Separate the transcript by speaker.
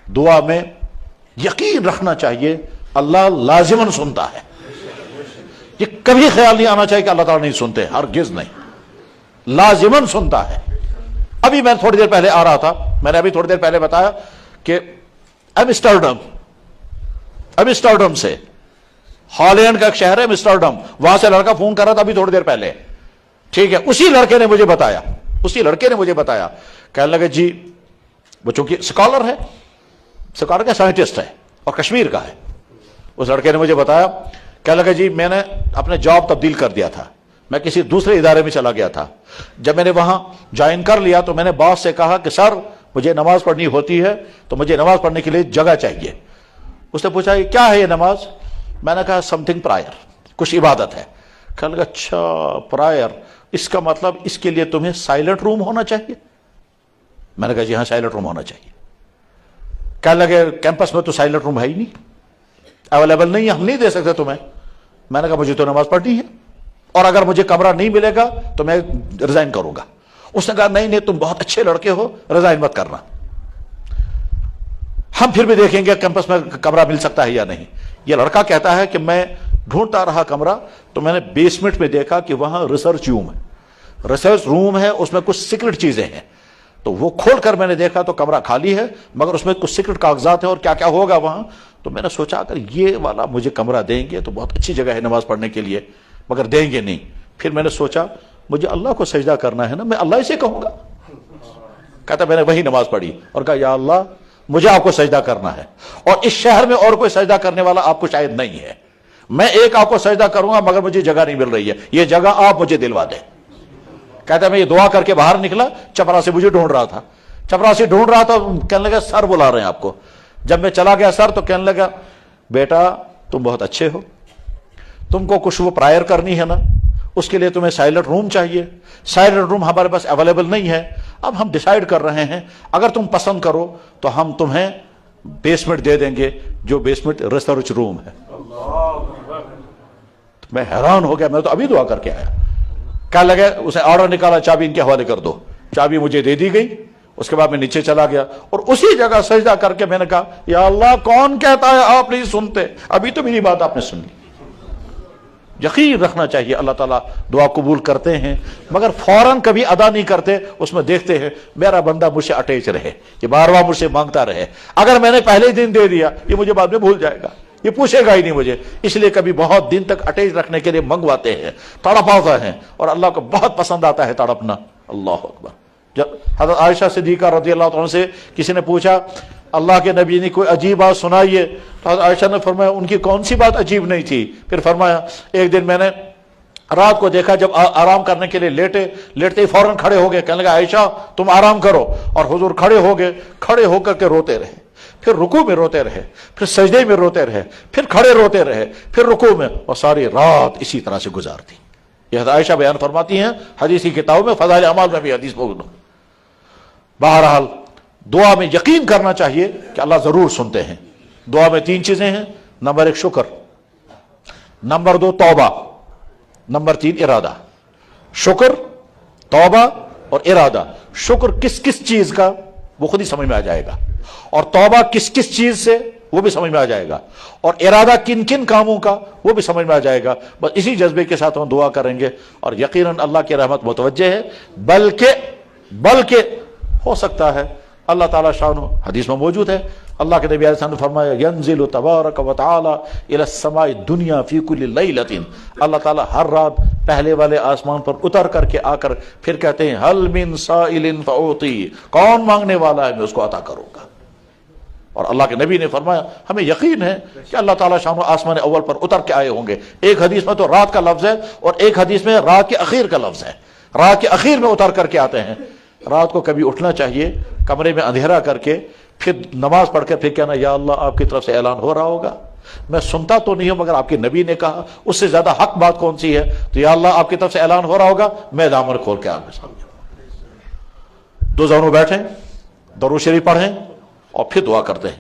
Speaker 1: دعا میں یقین رکھنا چاہیے اللہ لازماً سنتا ہے. یہ کبھی خیال نہیں آنا چاہیے کہ اللہ تعالیٰ نہیں سنتے، ہرگز نہیں، لازماً سنتا ہے. ابھی میں تھوڑی دیر پہلے آ رہا تھا، میں نے ابھی تھوڑی دیر پہلے بتایا کہ ایمسٹرڈم سے، ہالینڈ کا ایک شہر ہے ایمسٹرڈم، وہاں سے لڑکا فون کر رہا تھا ابھی تھوڑی دیر پہلے، ٹھیک ہے. اسی لڑکے نے مجھے بتایا، کہنے لگے جی وہ چونکہ اسکالر ہے، اسکالر کا سائنٹسٹ ہے اور کشمیر کا ہے. اس لڑکے نے مجھے بتایا، کہنے لگا جی میں نے اپنے جاب تبدیل کر دیا تھا، میں کسی دوسرے ادارے میں چلا گیا تھا. جب میں نے وہاں جوائن کر لیا تو میں نے باس سے کہا کہ سر مجھے نماز پڑھنی ہوتی ہے تو مجھے نماز پڑھنے کے لیے جگہ چاہیے. اس نے پوچھا یہ کیا ہے یہ نماز؟ میں نے کہا سم تھنگ پرائر، کچھ عبادت ہے. کہنے لگا اچھا پرائر، اس کا مطلب اس کے لیے تمہیں سائلنٹ روم ہونا چاہیے؟ میں نے کہا جی ہاں سائلنٹ روم ہونا چاہیے. کہنے لگے کیمپس میں تو سائلنٹ روم ہے ہی نہیں، اویلیبل نہیں ہے، ہم نہیں دے سکتے تمہیں. میں نے کہا مجھے تو نماز پڑھنی ہے اور اگر مجھے کمرہ نہیں ملے گا تو میں ریزائن کروں گا. اس نے کہا نہیں تم بہت اچھے لڑکے ہو، ریزائن مت کرنا، ہم پھر بھی دیکھیں گے کیمپس میں کمرہ مل سکتا ہے یا نہیں. یہ لڑکا کہتا ہے کہ میں ڈھونڈتا رہا کمرہ تو میں نے بیسمنٹ میں دیکھا کہ وہاں ریسرچ روم ہے، اس میں کچھ سیکرٹ چیزیں ہیں. تو وہ کھول کر میں نے دیکھا تو کمرہ خالی ہے مگر اس میں کچھ سیکرٹ کاغذات ہیں اور کیا کیا ہوگا وہاں. تو میں نے سوچا اگر یہ والا مجھے کمرہ دیں گے تو بہت اچھی جگہ ہے نماز پڑھنے کے لیے، مگر دیں گے نہیں. پھر میں نے سوچا مجھے اللہ کو سجدہ کرنا ہے نا، میں اللہ ہی سے کہوں گا. کہتا میں نے وہی نماز پڑھی اور کہا یا اللہ مجھے آپ کو سجدہ کرنا ہے اور اس شہر میں اور کوئی سجدہ کرنے والا آپ کو شاید نہیں ہے. میں ایک آپ کو سجدہ کروں گا مگر مجھے جگہ نہیں مل رہی ہے، یہ جگہ آپ مجھے دلوا دیں. کہتا میں یہ دعا کر کے باہر نکلا، چپراسی مجھے ڈھونڈ رہا تھا، کہنے لگا سر بلا رہے ہیں آپ کو. جب میں چلا گیا سر تو کہنے لگا بیٹا تم بہت اچھے ہو، تم کو کچھ وہ پرائر کرنی ہے نا، اس کے لیے تمہیں سائلنٹ روم چاہیے. سائلنٹ روم ہمارے پاس اویلیبل نہیں ہے، اب ہم ڈیسائیڈ کر رہے ہیں اگر تم پسند کرو تو ہم تمہیں بیسمنٹ دے دیں گے، جو بیسمنٹ ریسرچ روم ہے. میں حیران ہو گیا، میں تو ابھی دعا کر کے آیا. کیا لگے اسے آرڈر نکالا چابی ان کے حوالے کر دو، چابی مجھے دے دی گئی. اس کے بعد میں نیچے چلا گیا اور اسی جگہ سجدہ کر کے میں نے کہا یا اللہ کون کہتا ہے آپ نہیں سنتے، ابھی تو میری بات آپ نے سن لی. یقین رکھنا چاہیے اللہ تعالیٰ دعا قبول کرتے ہیں مگر فوراً کبھی ادا نہیں کرتے. اس میں دیکھتے ہیں میرا بندہ مجھ سے اٹیچ رہے، یہ بار بار مجھ سے مانگتا رہے. اگر میں نے پہلے دن دے دیا یہ مجھے بعد میں بھول جائے گا، یہ پوچھے گا ہی نہیں مجھے. اس لیے کبھی بہت دن تک اٹیچ رکھنے کے لیے منگواتے ہیں، تڑپاتے ہیں اور اللہ کو بہت پسند آتا ہے تڑپنا. اللہ اکبر. جب حضرت عائشہ صدیقہ رضی اللہ عنہ سے کسی نے پوچھا اللہ کے نبی نے کوئی عجیب بات سنائیے، تو حضرت عائشہ نے فرمایا ان کی کون سی بات عجیب نہیں تھی. پھر فرمایا ایک دن میں نے رات کو دیکھا جب آرام کرنے کے لیے لیٹتے ہی فوراً کھڑے ہو گئے. کہنے لگا عائشہ تم آرام کرو، اور حضور کھڑے ہو گئے، کھڑے ہو کر کے روتے رہے، پھر رکوع میں روتے رہے، پھر سجدے میں روتے رہے، پھر کھڑے روتے رہے، پھر رکوع میں، اور ساری رات اسی طرح سے گزار دی. یہ حضرت عائشہ بیان فرماتی ہیں حدیث کی کتابوں میں، فضائل اعمال میں بھی حدیث موجود. بہرحال دعا میں یقین کرنا چاہیے کہ اللہ ضرور سنتے ہیں. دعا میں 3 چیزیں ہیں، نمبر 1 شکر، نمبر 2 توبہ، نمبر 3 ارادہ. شکر، توبہ اور ارادہ. شکر کس کس چیز کا وہ خود ہی سمجھ میں آ جائے گا، اور توبہ کس کس چیز سے وہ بھی سمجھ میں آ جائے گا، اور ارادہ کن کن کاموں کا وہ بھی سمجھ میں آ جائے گا. بس اسی جذبے کے ساتھ ہم دعا کریں گے اور یقیناً اللہ کی رحمت متوجہ ہے. بلکہ ہو سکتا ہے اللہ تعالیٰ شان حدیث میں موجود ہے، اللہ کے نبی علیہ السلام نے فرمایا ینزل تبارک و تعالی الی السماء الدنیا فی کل لیلۃ. اللہ تعالیٰ ہر رات پہلے والے آسمان پر اتر کر کے آ کر پھر کہتے ہیں هل من سائل فاعطی، کون مانگنے والا ہے میں اس کو عطا کروں گا. اور اللہ کے نبی نے فرمایا ہمیں یقین ہے کہ اللہ تعالیٰ شان آسمان اول پر اتر کے آئے ہوں گے. ایک حدیث میں تو رات کا لفظ ہے اور ایک حدیث میں رات کے اخیر کا لفظ ہے. رات کے اخیر میں اتر کر کے آتے ہیں. رات کو کبھی اٹھنا چاہیے کمرے میں اندھیرا کر کے، پھر نماز پڑھ کر پھر کہنا یا اللہ آپ کی طرف سے اعلان ہو رہا ہوگا، میں سنتا تو نہیں ہوں مگر آپ کے نبی نے کہا، اس سے زیادہ حق بات کون سی ہے؟ تو یا اللہ آپ کی طرف سے اعلان ہو رہا ہوگا، میں دامن کھول کے آپ کے سامنے. 2 زانوں بیٹھیں، درود شریف پڑھیں اور پھر دعا کرتے ہیں.